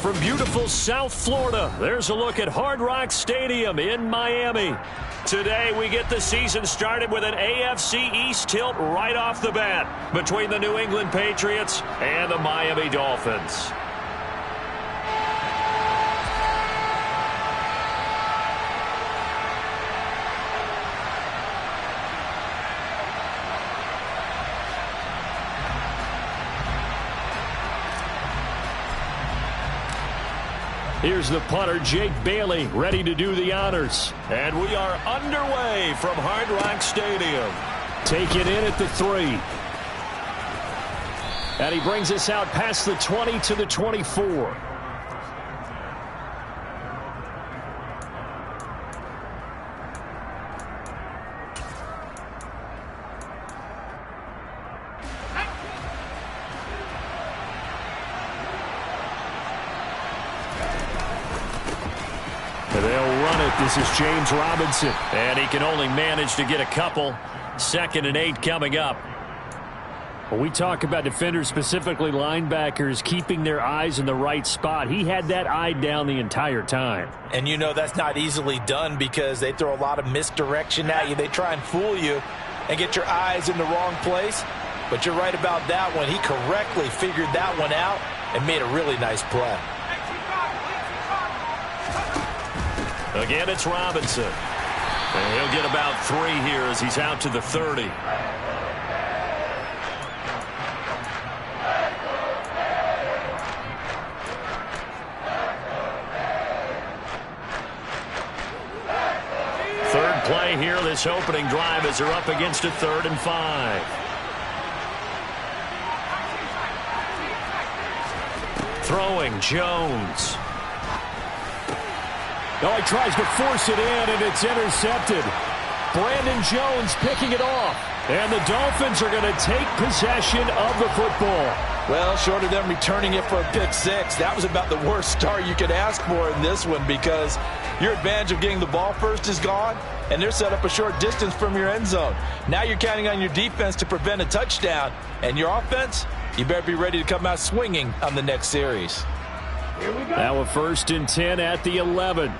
from beautiful South Florida, there's a look at Hard Rock Stadium in Miami. Today, we get the season started with an AFC East tilt right off the bat between the New England Patriots and the Miami Dolphins. Here's the punter, Jake Bailey, ready to do the honors. And we are underway from Hard Rock Stadium. Take it in at the 3. And he brings us out past the 20 to the 24. This is James Robinson, and he can only manage to get a couple. 2nd and 8 coming up. When we talk about defenders, specifically linebackers, keeping their eyes in the right spot, he had that eye down the entire time. And you know that's not easily done because they throw a lot of misdirection at you. They try and fool you and get your eyes in the wrong place. But you're right about that one. He correctly figured that one out and made a really nice play. Again, it's Robinson. And he'll get about 3 here as he's out to the 30. Third play here, this opening drive as they're up against a 3rd and 5. Throwing, Jones. Oh, he tries to force it in, and it's intercepted. Brandon Jones picking it off. And the Dolphins are going to take possession of the football. Well, short of them returning it for a pick 6, that was about the worst start you could ask for in this one because your advantage of getting the ball first is gone, and they're set up a short distance from your end zone. Now you're counting on your defense to prevent a touchdown, and your offense, you better be ready to come out swinging on the next series. Now a 1st and 10 at the 11.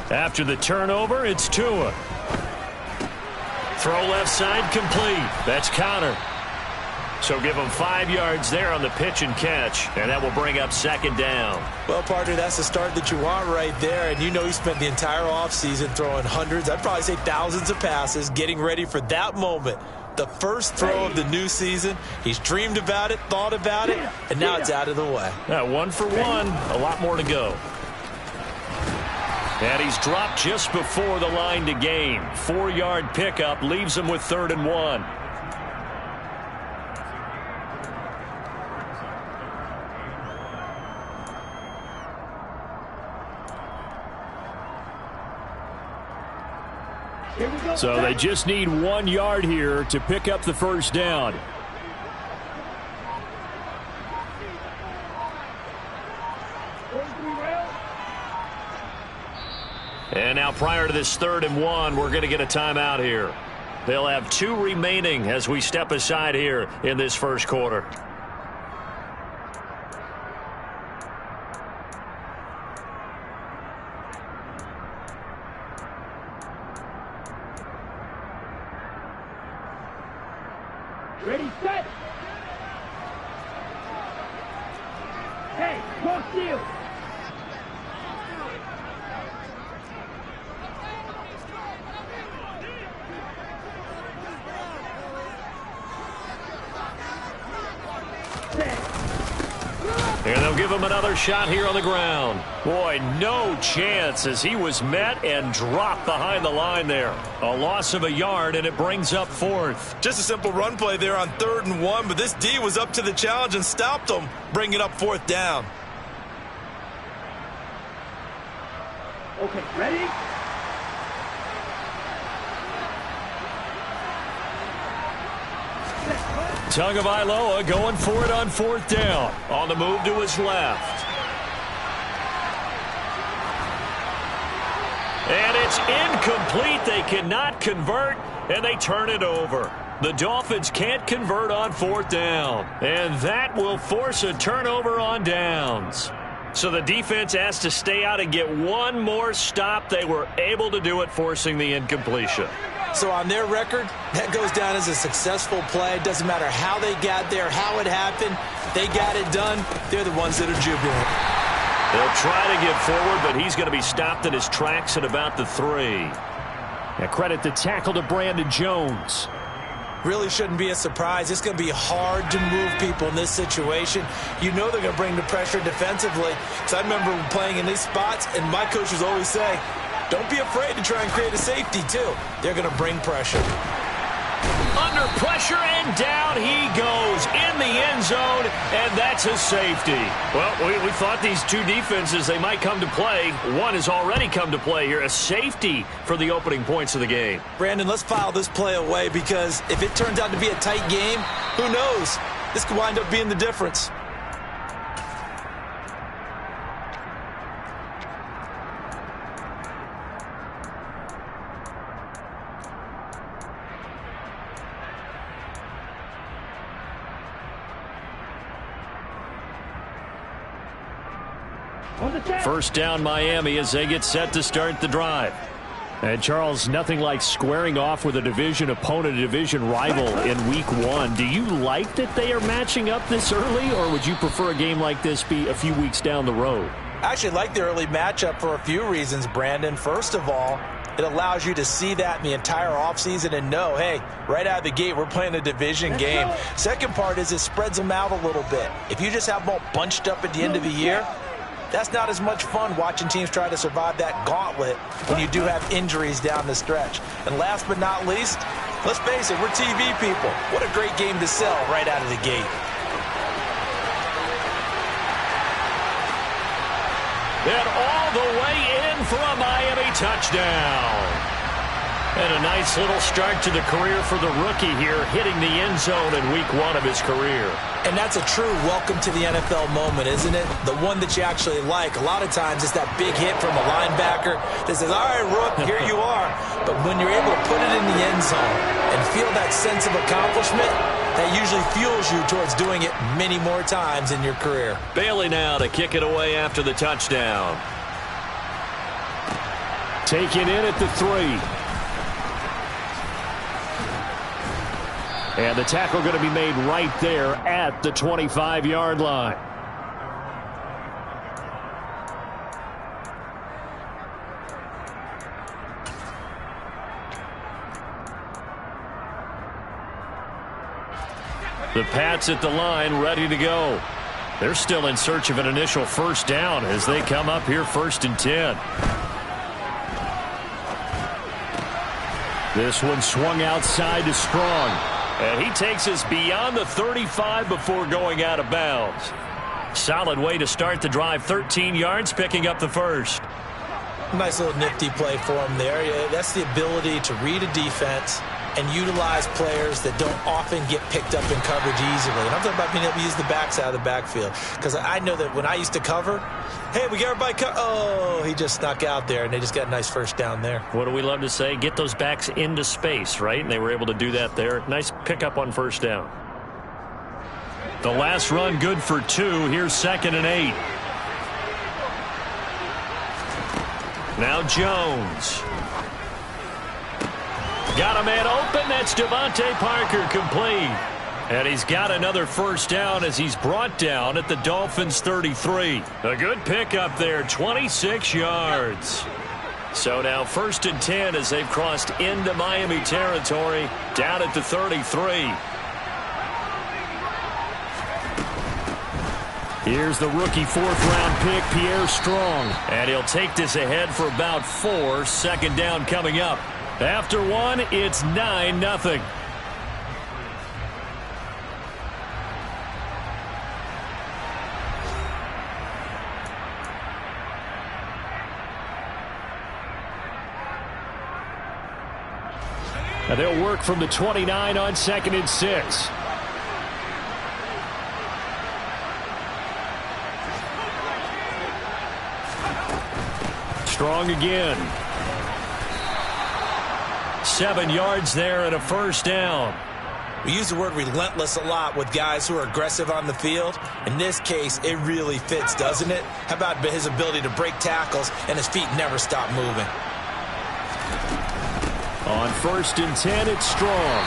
After the turnover, it's Tua. Throw left side complete. That's Connor. So give him 5 yards there on the pitch and catch, and that will bring up 2nd down. Well, partner, that's the start that you want right there, and you know he spent the entire offseason throwing hundreds, I'd probably say thousands of passes, getting ready for that moment. The first throw of the new season. He's dreamed about it, thought about it, and now it's out of the way. 1 for 1, a lot more to go. And he's dropped just before the line to gain. 4-yard pickup leaves him with 3rd and 1. So they just need 1 yard here to pick up the 1st down. And now prior to this 3rd and 1, we're going to get a timeout here. They'll have 2 remaining as we step aside here in this first quarter. Ready, set. Hey, go steal. And they'll give him another shot here on the ground. Boy, no chance as he was met and dropped behind the line there. A loss of a yard, and it brings up 4th. Just a simple run play there on 3rd and 1, but this D was up to the challenge and stopped him, bringing up 4th down. Okay, ready? Tagovailoa going for it on 4th down. On the move to his left. Incomplete. They cannot convert, and they turn it over. The Dolphins can't convert on 4th down, and that will force a turnover on downs. So the defense has to stay out and get one more stop. They were able to do it, forcing the incompletion. So on their record, that goes down as a successful play. Doesn't matter how they got there, how it happened. They got it done. They're the ones that are jubilant. They'll try to get forward, but he's going to be stopped in his tracks at about the 3. Now credit the tackle to Brandon Jones. Really shouldn't be a surprise. It's going to be hard to move people in this situation. You know they're going to bring the pressure defensively. Because I remember playing in these spots, and my coaches always say, don't be afraid to try and create a safety, too. They're going to bring pressure. Under pressure, and down he goes in the end zone, and that's a safety. Well, we thought these two defenses, they might come to play. One has already come to play here, a safety for the opening points of the game. Brandon, let's file this play away, because if it turns out to be a tight game, who knows? This could wind up being the difference. First down Miami as they get set to start the drive. And Charles, nothing like squaring off with a division opponent, a division rival in week 1. Do you like that they are matching up this early, or would you prefer a game like this be a few weeks down the road? I actually like the early matchup for a few reasons, Brandon. First of all, it allows you to see that in the entire offseason and know, hey, right out of the gate, we're playing a division game. Second part is it spreads them out a little bit. If you just have them all bunched up at the end of the year, that's not as much fun watching teams try to survive that gauntlet when you do have injuries down the stretch. And last but not least, let's face it, we're TV people. What a great game to sell right out of the gate. And all the way in for a Miami touchdown. And a nice little start to the career for the rookie here, hitting the end zone in week 1 of his career. And that's a true welcome to the NFL moment, isn't it? The one that you actually like. A lot of times it's that big hit from a linebacker that says, all right, Rook, here you are. But when you're able to put it in the end zone and feel that sense of accomplishment, that usually fuels you towards doing it many more times in your career. Bailey now to kick it away after the touchdown. Taken in at the 3. And the tackle going to be made right there at the 25-yard line. The Pats at the line, ready to go. They're still in search of an initial first down as they come up here 1st and 10. This one swung outside to Strong. And he takes us beyond the 35 before going out of bounds. Solid way to start the drive. 13 yards, picking up the first. Nice little nifty play for him there. That's the ability to read a defense and utilize players that don't often get picked up in coverage easily. And I'm talking about being able to use the backs out of the backfield. Because I know that when I used to cover, hey, we got everybody oh, he just snuck out there, and they just got a nice first down there. What do we love to say? Get those backs into space, right? And they were able to do that there. Nice pickup on first down. The last run good for 2. Here's 2nd and 8. Now Jones. Got a man open. That's Devontae Parker, complete. And he's got another first down as he's brought down at the Dolphins' 33. A good pickup there, 26 yards. So now 1st and 10 as they've crossed into Miami territory, down at the 33. Here's the rookie 4th-round pick, Pierre Strong. And he'll take this ahead for about 4. 2nd down coming up. After 1, it's 9-0. Now they'll work from the 29 on 2nd and 6. Strong again. 7 yards there and a first down. We use the word relentless a lot with guys who are aggressive on the field. In this case, it really fits, doesn't it? How about his ability to break tackles and his feet never stop moving? On 1st and 10, it's Strong.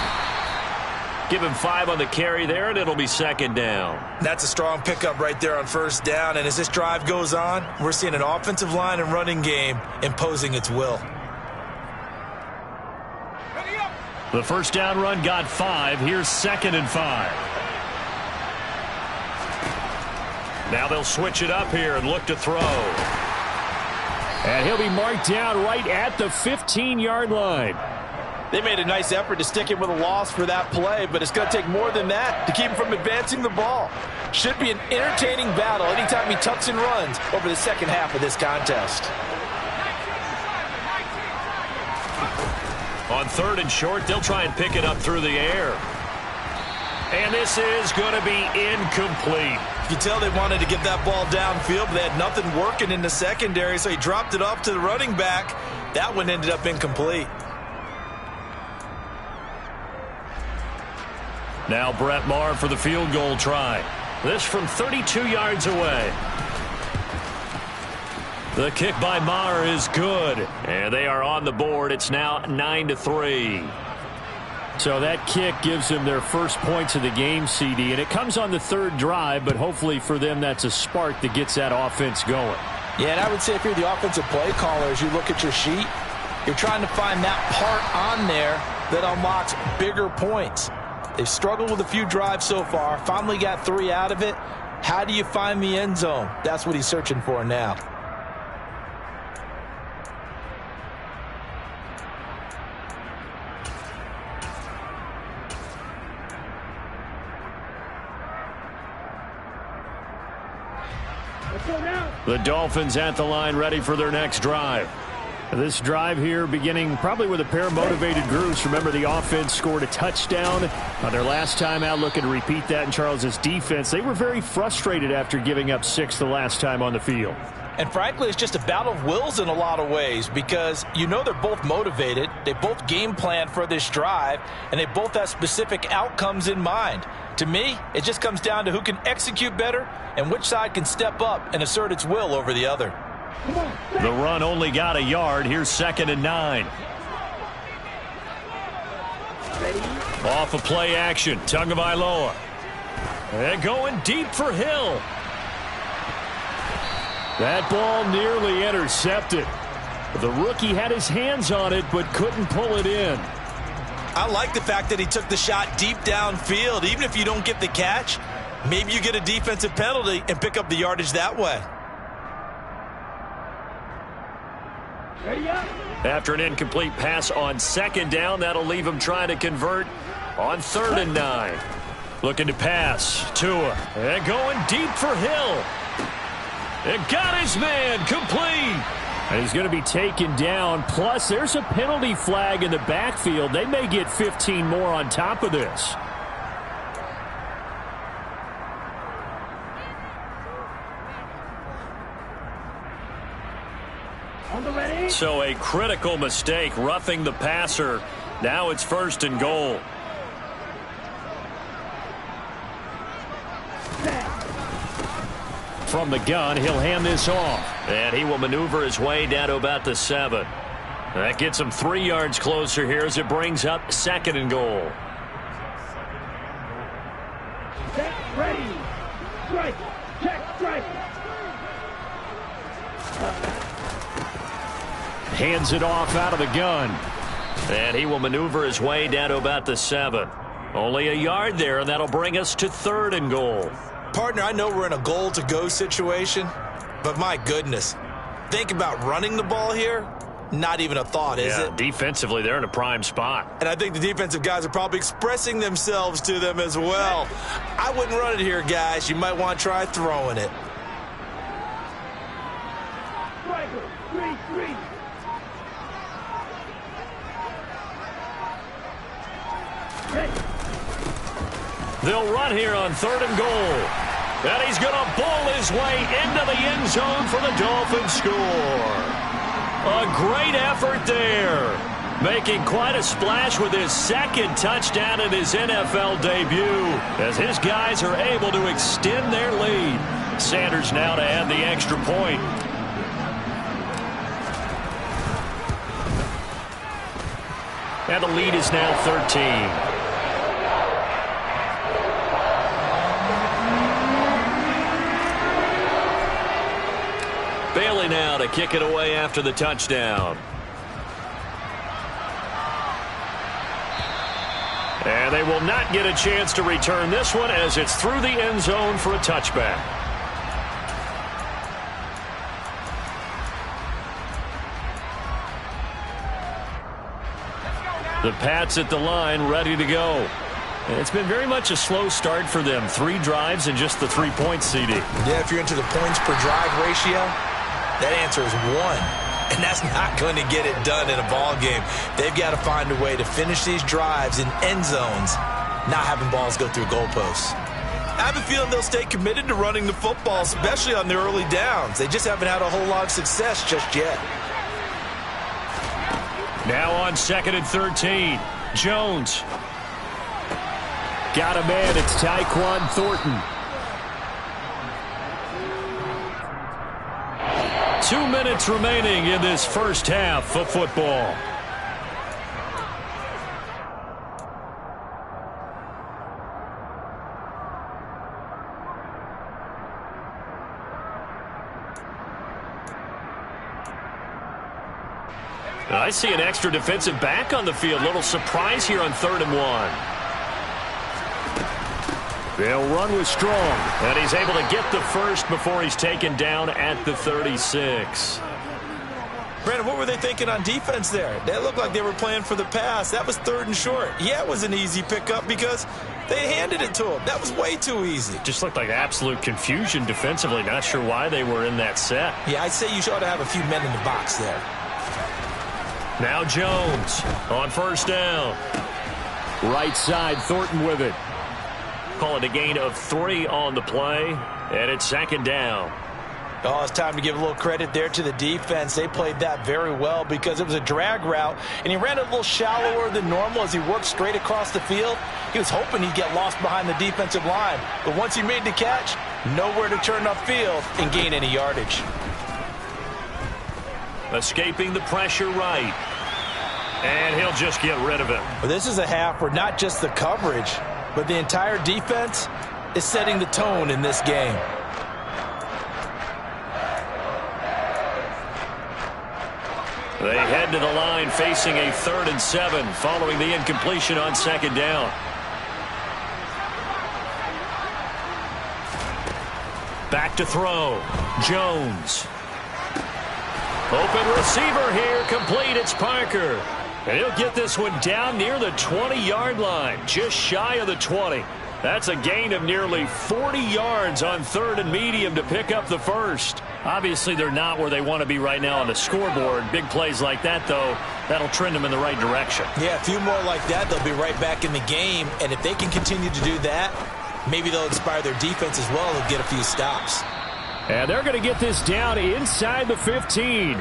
Give him 5 on the carry there, and it'll be 2nd down. That's a strong pickup right there on 1st down. And as this drive goes on, we're seeing an offensive line and running game imposing its will. The first down run got 5. Here's 2nd and 5. Now they'll switch it up here and look to throw. And he'll be marked down right at the 15-yard line. They made a nice effort to stick him with a loss for that play, but it's going to take more than that to keep him from advancing the ball. Should be an entertaining battle anytime he tucks and runs over the second half of this contest. On 3rd and short, they'll try and pick it up through the air. And this is going to be incomplete. You can tell they wanted to get that ball downfield, but they had nothing working in the secondary, so he dropped it off to the running back. That one ended up incomplete. Now Brett Maher for the field goal try. This from 32 yards away. The kick by Maher is good. And they are on the board. It's now 9-3. So that kick gives them their first points of the game, CD. And it comes on the 3rd drive, but hopefully for them that's a spark that gets that offense going. Yeah, and I would say if you're the offensive play caller, as you look at your sheet, you're trying to find that part on there that unlocks bigger points. They've struggled with a few drives so far, finally got 3 out of it. How do you find the end zone? That's what he's searching for now. The Dolphins at the line ready for their next drive. This drive here beginning probably with a pair of motivated groups. Remember, the offense scored a touchdown on their last time out, looking to repeat that in Charles's defense. They were very frustrated after giving up 6 the last time on the field. And frankly, it's just a battle of wills in a lot of ways because you know they're both motivated. They both game plan for this drive, and they both have specific outcomes in mind. To me, it just comes down to who can execute better and which side can step up and assert its will over the other. The run only got a yard. Here's 2nd and 9. Off of play action. Tagovailoa. And going deep for Hill. That ball nearly intercepted. The rookie had his hands on it but couldn't pull it in. I like the fact that he took the shot deep downfield. Even if you don't get the catch, maybe you get a defensive penalty and pick up the yardage that way. After an incomplete pass on 2nd down, that'll leave him trying to convert on 3rd and 9. Looking to pass. Tua. And going deep for Hill. And got his man complete. And he's going to be taken down. Plus, there's a penalty flag in the backfield. They may get 15 more on top of this. So a critical mistake, roughing the passer. Now it's 1st and goal. From the gun, he'll hand this off. And he will maneuver his way down to about the 7. That gets him 3 yards closer here as it brings up 2nd and goal. Set, ready, strike, check, strike. Hands it off out of the gun. And he will maneuver his way down to about the 7. Only a yard there, and that'll bring us to 3rd and goal. Partner, I know we're in a goal-to-go situation, but my goodness, think about running the ball here. Not even a thought, is it? Defensively, they're in a prime spot. And I think the defensive guys are probably expressing themselves to them as well. I wouldn't run it here, guys. You might want to try throwing it. Striker, 3-3. They'll run here on 3rd and goal. And he's going to bowl his way into the end zone for the Dolphins score. A great effort there. making quite a splash with his second touchdown in his NFL debut, as his guys are able to extend their lead. Sanders now to add the extra point. And the lead is now 13. Bailey now to kick it away after the touchdown. And they will not get a chance to return this one as it's through the end zone for a touchback. The Pats at the line, ready to go. It's been very much a slow start for them. 3 drives and just the 3 points, CD. Yeah, if you're into the points per drive ratio, that answer is 1. And that's not going to get it done in a ball game. They've got to find a way to finish these drives in end zones, not having balls go through goalposts. I have a feeling they'll stay committed to running the football, especially on the early downs. They just haven't had a whole lot of success just yet. Now on 2nd and 13. Jones. Got a man. It's Tyquan Thornton. 2 minutes remaining in this first half of football. I see an extra defensive back on the field. Little surprise here on 3rd and 1. They'll run with Strong, and he's able to get the first before he's taken down at the 36. Brandon, what were they thinking on defense there? They looked like they were playing for the pass. That was 3rd and short. Yeah, it was an easy pickup because they handed it to him. That was way too easy. Just looked like absolute confusion defensively. Not sure why they were in that set. Yeah, I'd say you ought to have a few men in the box there. Now Jones on 1st down. Right side, Thornton with it. Call it a gain of 3 on the play, and it's 2nd down. Oh, it's time to give a little credit there to the defense. They played that very well because it was a drag route, and he ran it a little shallower than normal as he worked straight across the field. He was hoping he'd get lost behind the defensive line, but once he made the catch, nowhere to turn upfield and gain any yardage. Escaping the pressure right, and he'll just get rid of it. Well, this is a half where not just the coverage, but the entire defense is setting the tone in this game. They head to the line facing a 3rd and 7 following the incompletion on 2nd down. Back to throw. Jones. Open receiver here, complete. It's Parker. And he'll get this one down near the 20-yard line, just shy of the 20. That's a gain of nearly 40 yards on 3rd and medium to pick up the first. Obviously, they're not where they want to be right now on the scoreboard. Big plays like that, though, that'll trend them in the right direction. Yeah, a few more like that, they'll be right back in the game. And if they can continue to do that, maybe they'll inspire their defense as well. They'll get a few stops. And they're going to get this down inside the 15.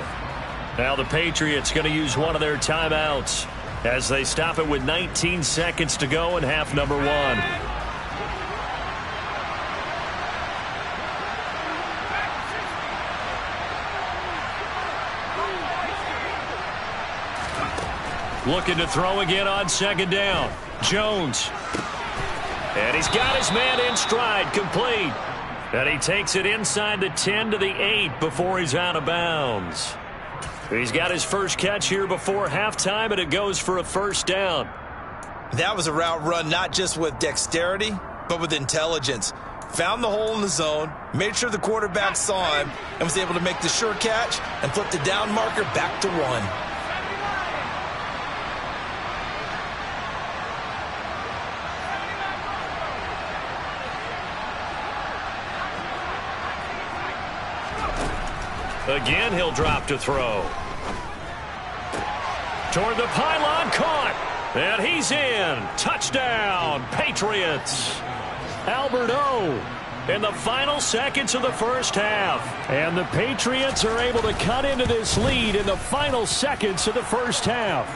Now the Patriots going to use one of their timeouts as they stop it with 19 seconds to go in half number 1. Looking to throw again on 2nd down. Jones. And he's got his man in stride, complete. And he takes it inside the 10 to the 8 before he's out of bounds. He's got his first catch here before halftime, and it goes for a 1st down. That was a route run not just with dexterity, but with intelligence. Found the hole in the zone, made sure the quarterback saw him, and was able to make the sure catch and flip the down marker back to 1. Again, he'll drop to throw. Toward the pylon, caught. And he's in. Touchdown, Patriots. Albert O. in the final seconds of the first half. And the Patriots are able to cut into this lead in the final seconds of the first half.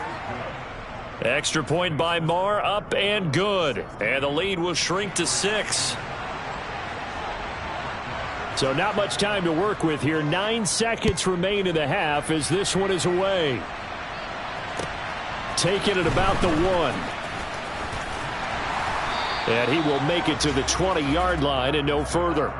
Extra point by Marr, up and good. And the lead will shrink to 6. So not much time to work with here. 9 seconds remain in the half as this one is away. Taken at about the 1. And he will make it to the 20-yard line and no further.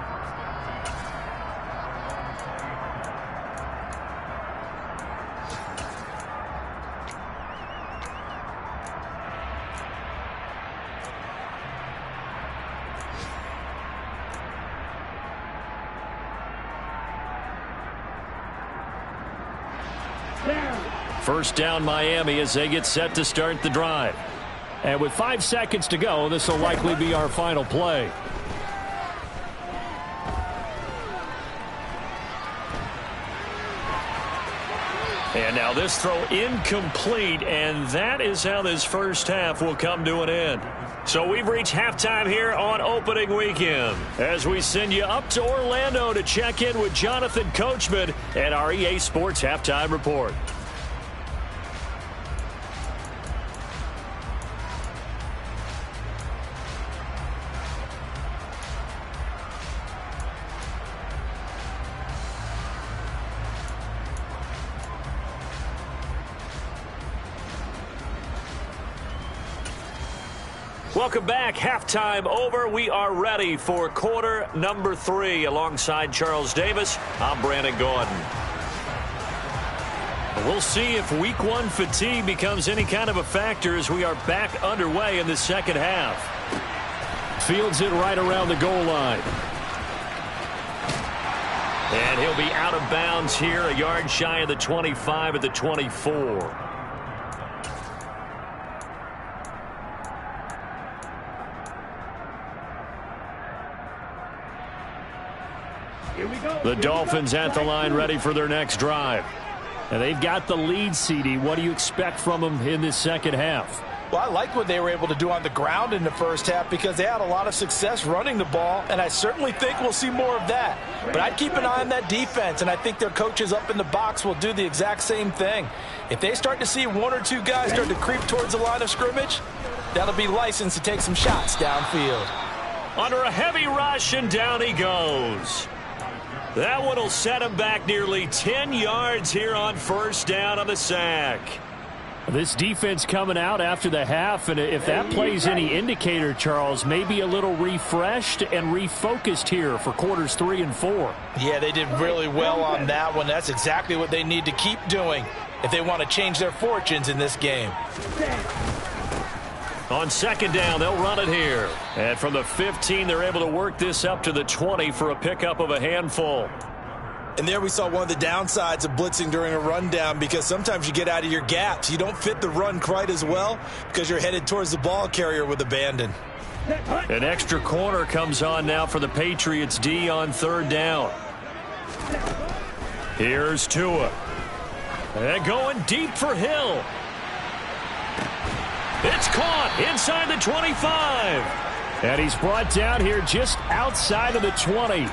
First down Miami as they get set to start the drive. And with 5 seconds to go, this will likely be our final play. And now this throw incomplete, and that is how this first half will come to an end. So we've reached halftime here on opening weekend as we send you up to Orlando to check in with Jonathan Coachman and our EA Sports Halftime Report. Welcome back. Halftime over. We are ready for quarter number 3. Alongside Charles Davis, I'm Brandon Gordon. We'll see if week 1 fatigue becomes any kind of a factor as we are back underway in the second half. Fields it right around the goal line. And he'll be out of bounds here, a yard shy of the 25 at the 24. The Dolphins at the line ready for their next drive. And they've got the lead, CD. What do you expect from them in this second half? Well, I like what they were able to do on the ground in the first half because they had a lot of success running the ball, and I certainly think we'll see more of that. But I'd keep an eye on that defense, and I think their coaches up in the box will do the exact same thing. If they start to see 1 or 2 guys start to creep towards the line of scrimmage, that'll be licensed to take some shots downfield. Under a heavy rush, and down he goes. That one will set him back nearly 10 yards here on first down on the sack. This defense coming out after the half, and if that plays any indicator, Charles, maybe a little refreshed and refocused here for quarters 3 and 4. Yeah, they did really well on that one. That's exactly what they need to keep doing if they want to change their fortunes in this game. On second down, they'll run it here. And from the 15, they're able to work this up to the 20 for a pickup of a handful. And there we saw one of the downsides of blitzing during a rundown because sometimes you get out of your gaps. You don't fit the run quite as well because you're headed towards the ball carrier with abandon. An extra corner comes on now for the Patriots D on third down. Here's Tua. And going deep for Hill. It's caught inside the 25. And he's brought down here just outside of the 20.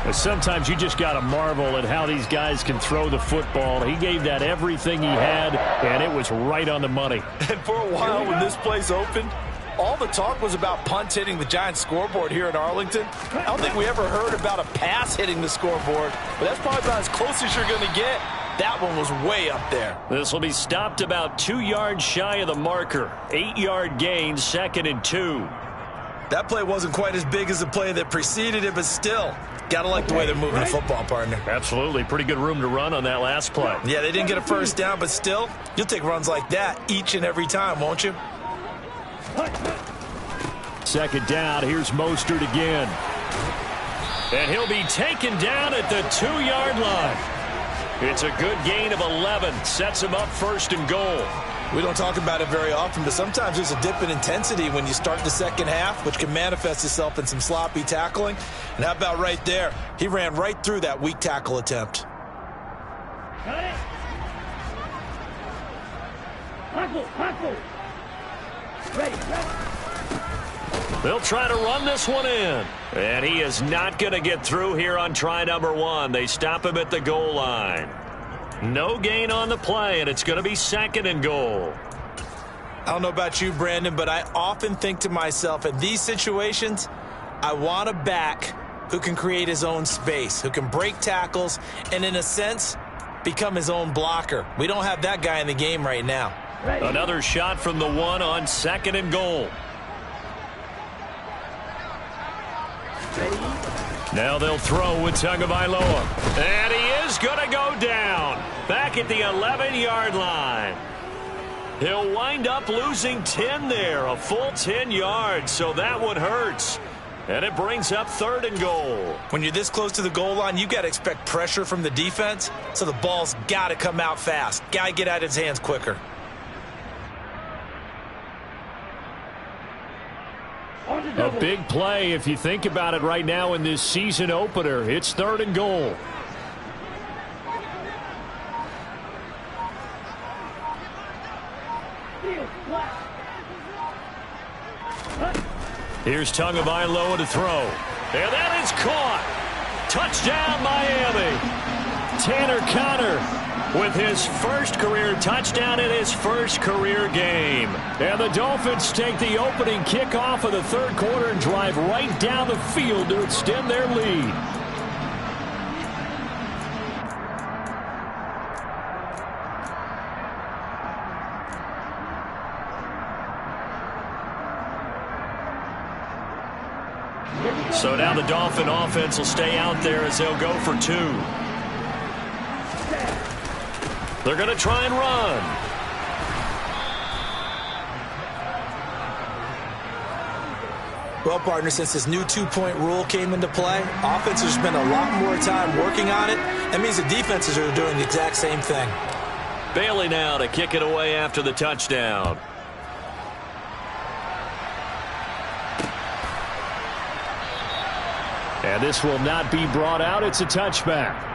But sometimes you just got to marvel at how these guys can throw the football. He gave that everything he had, and it was right on the money. And for a while when this place opened, all the talk was about punts hitting the Giants scoreboard here in Arlington. I don't think we ever heard about a pass hitting the scoreboard, but that's probably about as close as you're going to get. That one was way up there. This will be stopped about 2 yards shy of the marker. 8-yard gain, 2nd and 2. That play wasn't quite as big as the play that preceded it, but still, gotta like the way they're moving the football, partner. Absolutely. Pretty good room to run on that last play. Yeah, they didn't get a first down, but still, you'll take runs like that each and every time, won't you? Second down, here's Mostert again. And he'll be taken down at the 2-yard line. It's a good gain of 11. Sets him up 1st and goal. We don't talk about it very often, but sometimes there's a dip in intensity when you start the second half, which can manifest itself in some sloppy tackling. And how about right there? He ran right through that weak tackle attempt. Got it. Huckle. Ready. They'll try to run this one in. And he is not going to get through here on try number 1. They stop him at the goal line. No gain on the play, and it's going to be 2nd and goal. I don't know about you, Brandon, but I often think to myself, in these situations, I want a back who can create his own space, who can break tackles, and in a sense, become his own blocker. We don't have that guy in the game right now. Another shot from the one on 2nd and goal. Now they'll throw with Tagovailoa. And he is going to go down. Back at the 11-yard line. He'll wind up losing 10 there. A full 10 yards. So that one hurts. And it brings up 3rd and goal. When you're this close to the goal line, you got to expect pressure from the defense. So the ball's got to come out fast. Got to get out of his hands quicker. A big play if you think about it right now in this season opener. It's 3rd and goal. Here's Tagovailoa to throw. And that is caught. Touchdown, Miami. Tanner Conner with his first career touchdown in his first career game. And the Dolphins take the opening kickoff of the 3rd quarter and drive right down the field to extend their lead. So now the Dolphin offense will stay out there as they'll go for 2. They're going to try and run. Well, partner, since this new 2-point rule came into play, offenses spend a lot more time working on it. That means the defenses are doing the exact same thing. Bailey now to kick it away after the touchdown. And this will not be brought out. It's a touchback.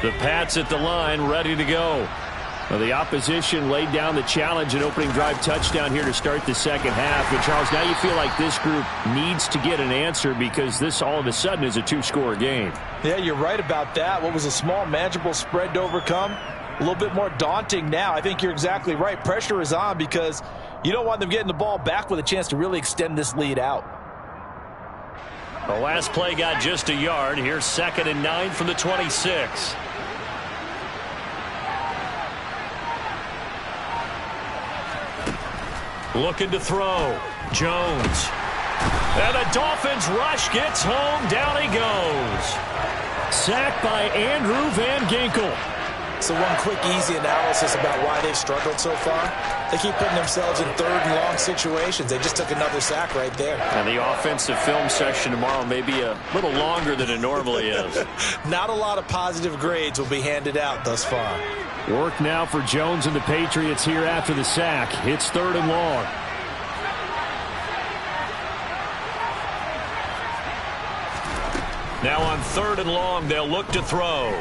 The Pats at the line, ready to go. Well, the opposition laid down the challenge and opening drive touchdown here to start the second half. And, Charles, now you feel like this group needs to get an answer because this all of a sudden is a 2-score game. Yeah, you're right about that. What was a small, manageable spread to overcome, a little bit more daunting now. I think you're exactly right. Pressure is on because you don't want them getting the ball back with a chance to really extend this lead out. The last play got just a yard. Here's 2nd and 9 from the 26. Looking to throw. Jones. And the Dolphins rush gets home. Down he goes. Sacked by Andrew Van Ginkel. So one quick, easy analysis about why they've struggled so far. They keep putting themselves in 3rd and long situations. They just took another sack right there. And the offensive film session tomorrow may be a little longer than it normally is. Not a lot of positive grades will be handed out thus far. Work now for Jones and the Patriots here after the sack. It's 3rd and long. Now on 3rd and long, they'll look to throw.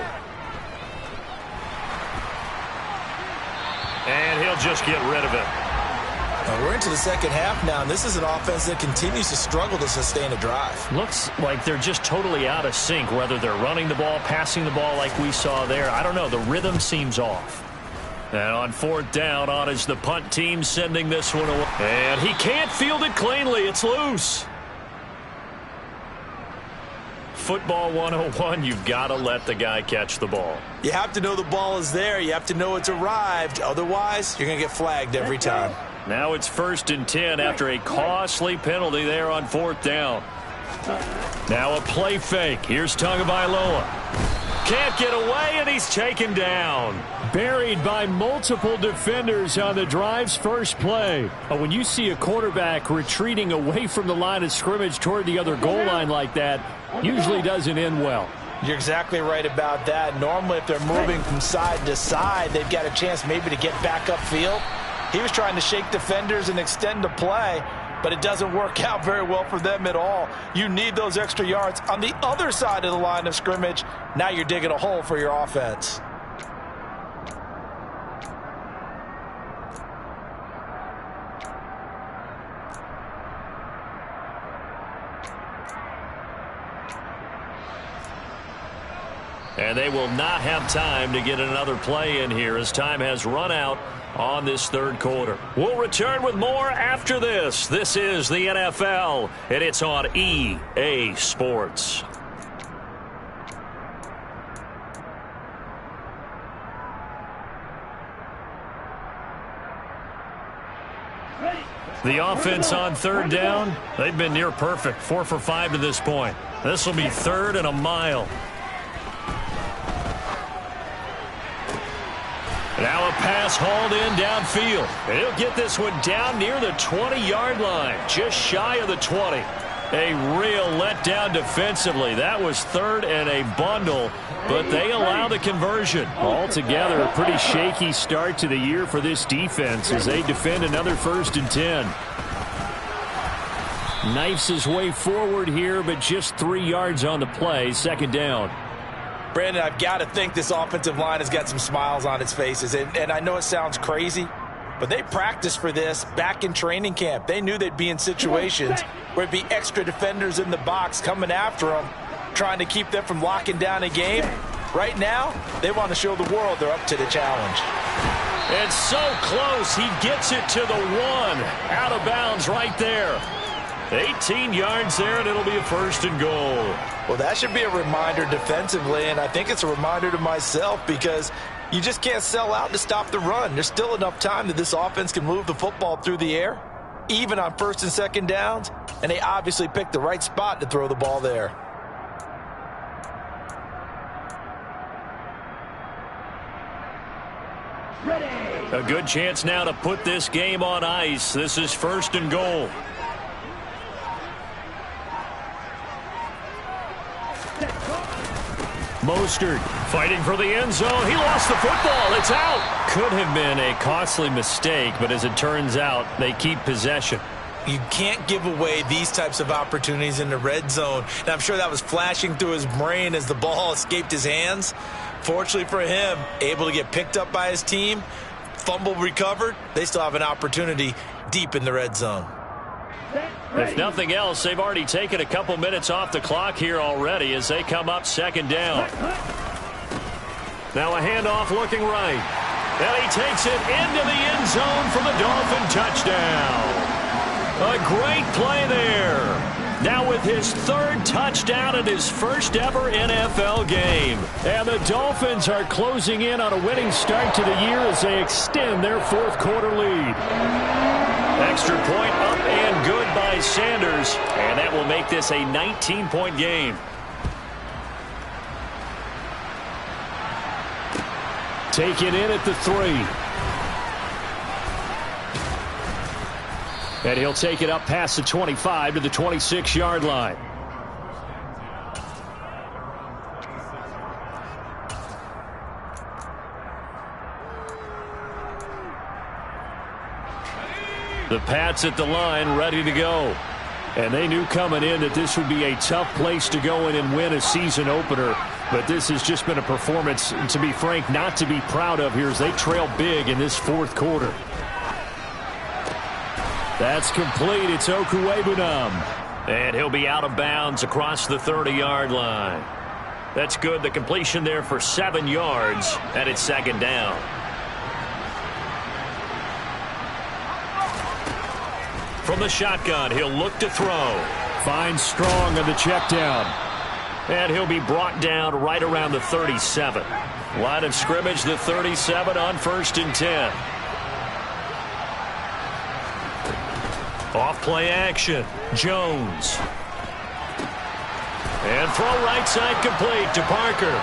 And he'll just get rid of it. We're into the second half now, and this is an offense that continues to struggle to sustain a drive. Looks like they're just totally out of sync, whether they're running the ball, passing the ball like we saw there. I don't know. The rhythm seems off. And on 4th down, on is the punt team sending this one away. And he can't field it cleanly. It's loose. Football 101, you've got to let the guy catch the ball. You have to know the ball is there. You have to know it's arrived. Otherwise, you're going to get flagged every time. Now it's 1st and 10 after a costly penalty there on 4th down. Now a play fake. Here's Tagovailoa. Can't get away, and he's taken down. Buried by multiple defenders on the drive's first play. But when you see a quarterback retreating away from the line of scrimmage toward the other goal line like that, usually doesn't end well. You're exactly right about that. Normally, if they're moving from side to side, they've got a chance maybe to get back upfield. He was trying to shake defenders and extend the play, but it doesn't work out very well for them at all. You need those extra yards on the other side of the line of scrimmage. Now you're digging a hole for your offense. And they will not have time to get another play in here as time has run out on this third quarter. We'll return with more after this. This is the NFL, and it's on EA Sports. The offense on third down, they've been near perfect, 4 for 5 to this point. This will be third and a mile. Now a pass hauled in downfield. And he'll get this one down near the 20-yard line, just shy of the 20. A real letdown defensively. That was third and a bundle, but they allow the conversion. Altogether, a pretty shaky start to the year for this defense as they defend another 1st and 10. Knifes his way forward here, but just 3 yards on the play, 2nd down. Brandon, I've got to think this offensive line has got some smiles on its faces. And I know it sounds crazy, but they practiced for this back in training camp. They knew they'd be in situations where it'd be extra defenders in the box coming after them, trying to keep them from locking down a game. Right now, they want to show the world they're up to the challenge. It's so close. He gets it to the 1. Out of bounds right there. 18 yards there, and it'll be a 1st and goal. Well, that should be a reminder defensively, and I think it's a reminder to myself because you just can't sell out to stop the run. There's still enough time that this offense can move the football through the air, even on 1st and 2nd downs, and they obviously picked the right spot to throw the ball there. A good chance now to put this game on ice. This is 1st and goal. Mostert fighting for the end zone. He lost the football. It's out. Could have been a costly mistake, but as it turns out, they keep possession. You can't give away these types of opportunities in the red zone. And I'm sure that was flashing through his brain as the ball escaped his hands. Fortunately for him, able to get picked up by his team, fumble recovered. They still have an opportunity deep in the red zone. If nothing else, they've already taken a couple minutes off the clock here already as they come up 2nd down. Now a handoff looking right. And he takes it into the end zone for the Dolphin touchdown. A great play there. Now with his 3rd touchdown in his 1st ever NFL game. And the Dolphins are closing in on a winning start to the year as they extend their 4th quarter lead. Extra point up and good by Sanders. And that will make this a 19-point game. Taken in at the 3. And he'll take it up past the 25 to the 26-yard line. The Pats at the line ready to go. And they knew coming in that this would be a tough place to go in and win a season opener. But this has just been a performance, to be frank, not to be proud of here as they trail big in this 4th quarter. That's complete. It's Okuwebunam. And he'll be out of bounds across the 30-yard line. That's good. The completion there for 7 yards, and it's 2nd down. From the shotgun, he'll look to throw. Finds Strong on the check down. And he'll be brought down right around the 37. Line of scrimmage, the 37 on 1st and 10. Off play action. Jones. And throw right side complete to Parker.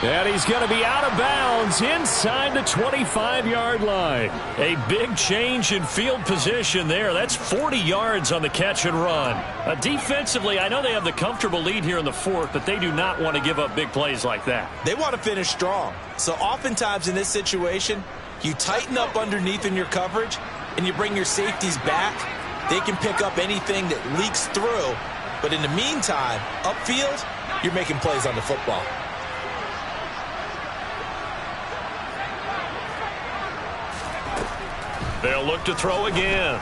And he's going to be out of bounds inside the 25-yard line. A big change in field position there. That's 40 yards on the catch and run. Defensively, I know they have the comfortable lead here in the 4th, but they do not want to give up big plays like that. They want to finish strong. So oftentimes in this situation, you tighten up underneath in your coverage, and you bring your safeties back. They can pick up anything that leaks through. But in the meantime, upfield, you're making plays on the football. They'll look to throw again.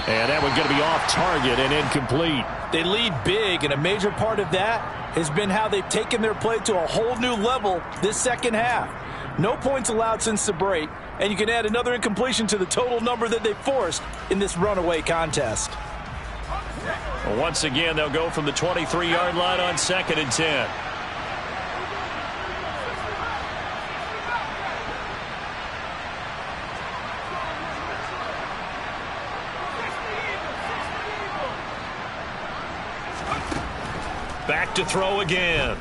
And that one's going to be off target and incomplete. They lead big, and a major part of that has been how they've taken their play to a whole new level this second half. No points allowed since the break, and you can add another incompletion to the total number that they forced in this runaway contest. Well, once again, they'll go from the 23-yard line on 2nd and 10. Back to throw again.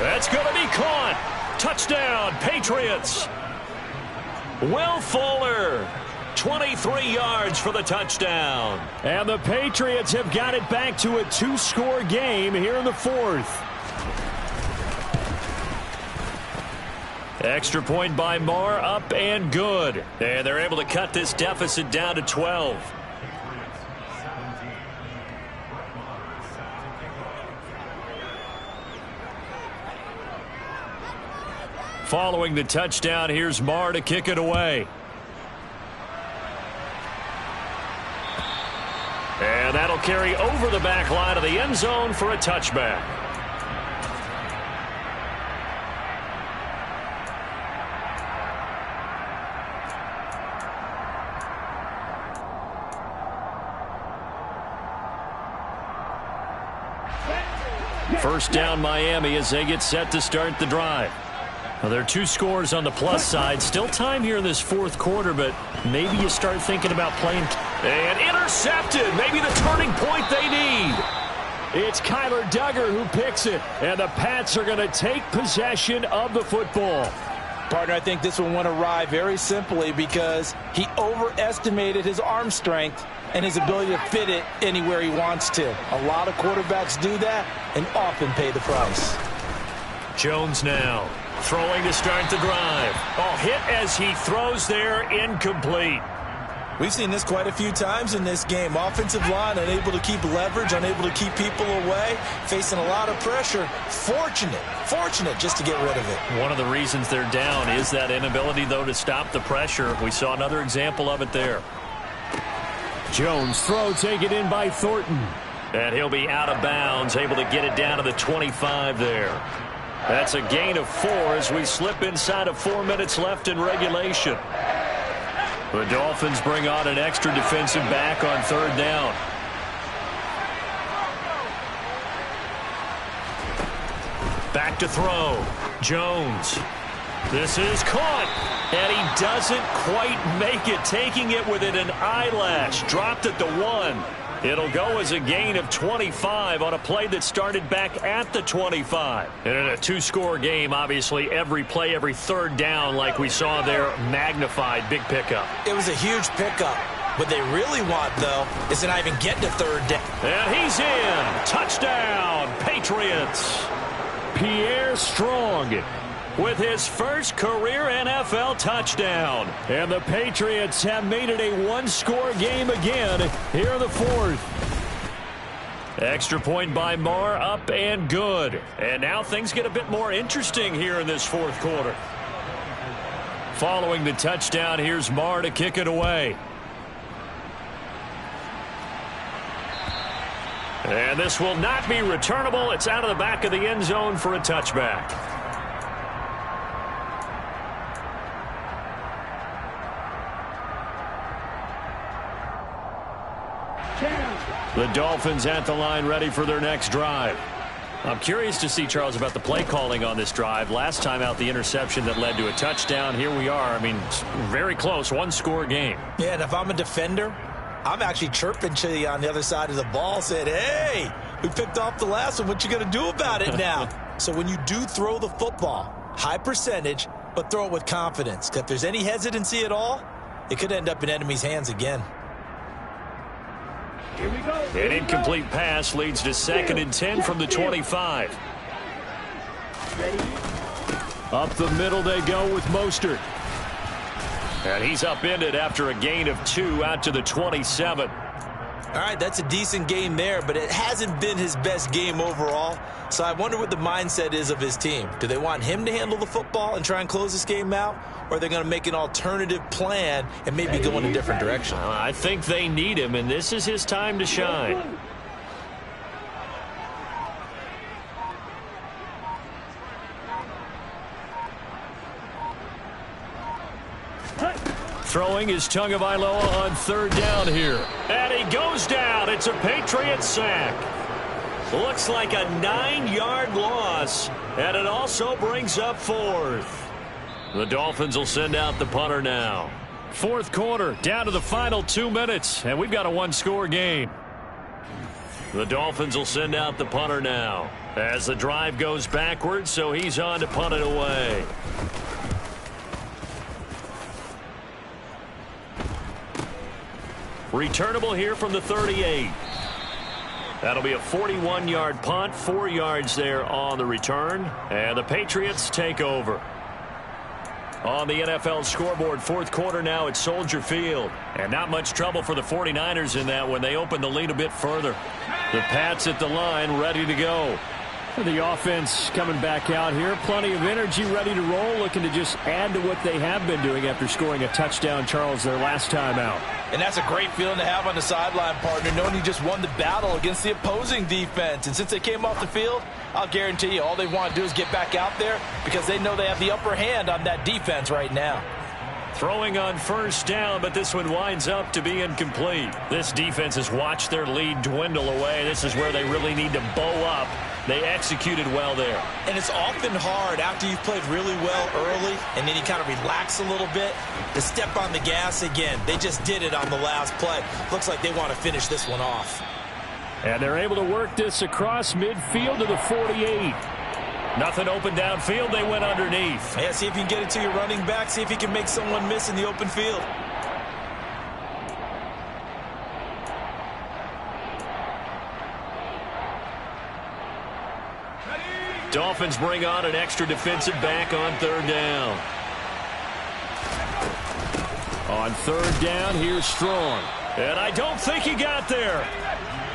That's going to be caught. Touchdown, Patriots. Will Fuller, 23 yards for the touchdown. And the Patriots have got it back to a 2-score game here in the 4th. Extra point by Marr, up and good. And they're able to cut this deficit down to 12. Following the touchdown, here's Marr to kick it away. And that'll carry over the back line of the end zone for a touchback. First down, Miami, as they get set to start the drive. Well, there are 2 scores on the plus side. Still time here in this 4th quarter, but maybe you start thinking about playing. And intercepted. Maybe the turning point they need. It's Kyler Duggar who picks it, and the Pats are going to take possession of the football. Partner, I think this one went awry very simply because he overestimated his arm strength and his ability to fit it anywhere he wants to. A lot of quarterbacks do that and often pay the price. Jones now throwing to start the drive. Oh, hit as he throws there, incomplete. We've seen this quite a few times in this game. Offensive line unable to keep leverage, unable to keep people away, facing a lot of pressure. Fortunate just to get rid of it. One of the reasons they're down is that inability, though, to stop the pressure. We saw another example of it there. Jones throw taken in by Thornton. And he'll be out of bounds, able to get it down to the 25 there. That's a gain of 4 as we slip inside of 4 minutes left in regulation. The Dolphins bring on an extra defensive back on 3rd down. Back to throw. Jones. This is caught. And he doesn't quite make it. Taking it within an eyelash. Dropped at the 1. It'll go as a gain of 25 on a play that started back at the 25. And in a 2-score game, obviously, every play, every 3rd down, like we saw there, magnified. Big pickup. It was a huge pickup. What they really want, though, is to not even get to 3rd down. And he's in. Touchdown, Patriots. Pierre Strong with his first career NFL touchdown. And the Patriots have made it a 1-score game again here in the 4th. Extra point by Marr, up and good. And now things get a bit more interesting here in this 4th quarter. Following the touchdown, here's Marr to kick it away. And this will not be returnable. It's out of the back of the end zone for a touchback. The Dolphins at the line, ready for their next drive. I'm curious to see, Charles, about the play calling on this drive. Last time out, the interception that led to a touchdown. Here we are. I mean, very close, 1-score game. Yeah, and if I'm a defender, I'm actually chirping to you on the other side of the ball, saying, hey, we picked off the last one. What you going to do about it now? So when you do throw the football, high percentage, but throw it with confidence. If there's any hesitancy at all, it could end up in enemy's hands again. Here we go. An incomplete pass leads to 2nd and 10 from the 25. Ready? Up the middle they go with Mostert. And he's upended after a gain of 2 out to the 27. All right, that's a decent game there, but it hasn't been his best game overall. So I wonder what the mindset is of his team. Do they want him to handle the football and try and close this game out? Or are they going to make an alternative plan and maybe go in a different direction? I think they need him, and this is his time to shine. Throwing is Tagovailoa on third down here. And he goes down. It's a Patriots sack. Looks like a 9-yard loss. And it also brings up fourth. The Dolphins will send out the punter now. Fourth quarter, down to the final 2 minutes. And we've got a one-score game. The Dolphins will send out the punter now. As the drive goes backwards, so he's on to punt it away. Returnable here from the 38. That'll be a 41-yard punt, 4 yards there on the return. And the Patriots take over. On the NFL scoreboard, fourth quarter now at Soldier Field. And not much trouble for the 49ers in that when they open the lead a bit further. The Pats at the line, ready to go. The offense coming back out here. Plenty of energy, ready to roll, looking to just add to what they have been doing after scoring a touchdown, Charles, their last time out. And that's a great feeling to have on the sideline, partner, knowing you just won the battle against the opposing defense. And since they came off the field, I'll guarantee you all they want to do is get back out there because they know they have the upper hand on that defense right now. Throwing on first down, but this one winds up to be incomplete. This defense has watched their lead dwindle away. This is where they really need to bow up. They executed well there. And it's often hard after you've played really well early and then you kind of relax a little bit to step on the gas again. They just did it on the last play. Looks like they want to finish this one off. And they're able to work this across midfield to the 48. Nothing open downfield. They went underneath. Yeah, see if you can get it to your running back. See if you can make someone miss in the open field. Dolphins bring on an extra defensive back on third down. On third down, here's Strong. And I don't think he got there.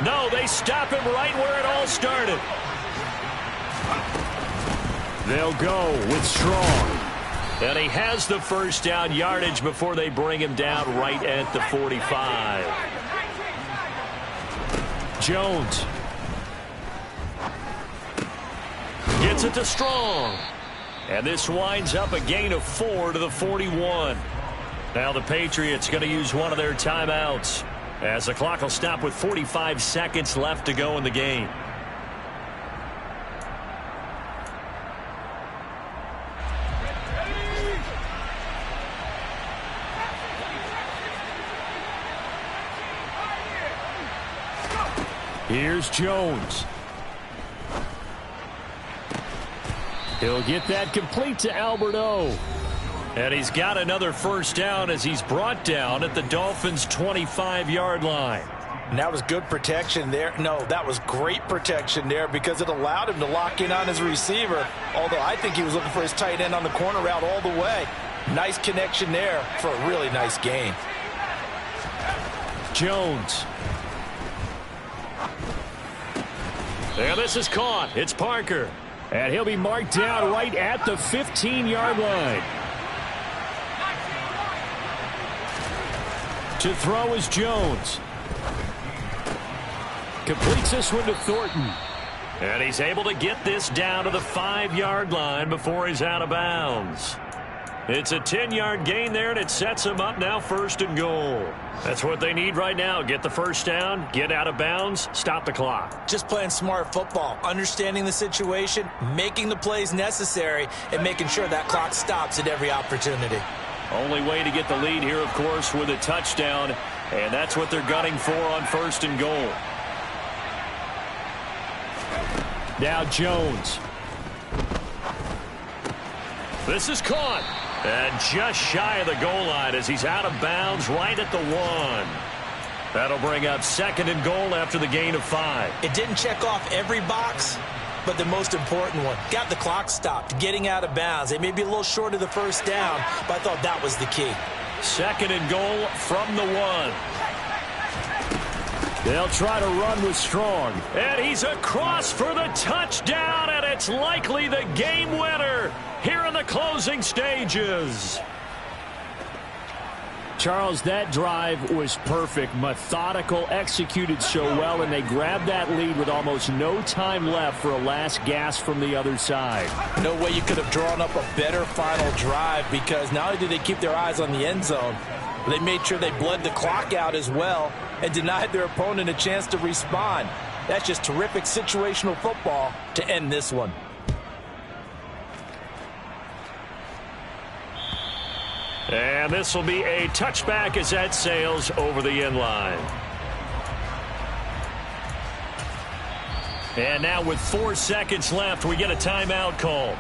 No, they stop him right where it all started. They'll go with Strong. And he has the first down yardage before they bring him down right at the 45. Jones. Gets it to Strong. And this winds up a gain of 4 to the 41. Now the Patriots going to use one of their timeouts as the clock will stop with 45 seconds left to go in the game. Here's Jones. He'll get that complete to Alberto. And he's got another first down as he's brought down at the Dolphins' 25-yard line. And that was good protection there. No, that was great protection there because it allowed him to lock in on his receiver. Although I think he was looking for his tight end on the corner route all the way. Nice connection there for a really nice gain. Jones. And this is caught. It's Parker. And he'll be marked down right at the 15-yard line. To throw is Jones. Completes this one to Thornton. And he's able to get this down to the 5-yard line before he's out of bounds. It's a 10-yard gain there, and it sets him up now first and goal. That's what they need right now. Get the first down, get out of bounds, stop the clock. Just playing smart football, understanding the situation, making the plays necessary, and making sure that clock stops at every opportunity. Only way to get the lead here, of course, with a touchdown, and that's what they're gunning for on first and goal. Now Jones. This is caught. And just shy of the goal line as he's out of bounds right at the 1. That'll bring up second and goal after the gain of 5. It didn't check off every box, but the most important one. Got the clock stopped, getting out of bounds. They may be a little short of the first down, but I thought that was the key. Second and goal from the 1. They'll try to run with Strong. And he's across for the touchdown, and it's likely the game winner here in the closing stages. Charles, that drive was perfect, methodical, executed so well, and they grabbed that lead with almost no time left for a last gasp from the other side. No way you could have drawn up a better final drive, because not only did they keep their eyes on the end zone, but they made sure they bled the clock out as well and denied their opponent a chance to respond. That's just terrific situational football to end this one. And this will be a touchback as that sails over the end line. And now with 4 seconds left, we get a timeout call.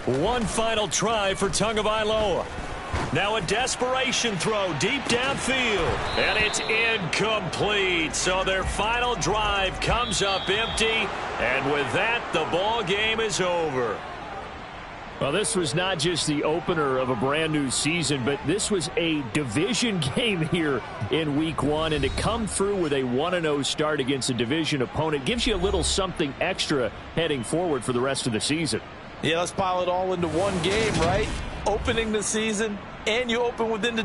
One final try for Tagovailoa. Now a desperation throw deep downfield, and it's incomplete. So their final drive comes up empty, and with that, the ball game is over. Well, this was not just the opener of a brand new season, but this was a division game here in week 1, and to come through with a 1-0 start against a division opponent gives you a little something extra heading forward for the rest of the season. Yeah, let's pile it all into one game, right? Opening the season, and you open within the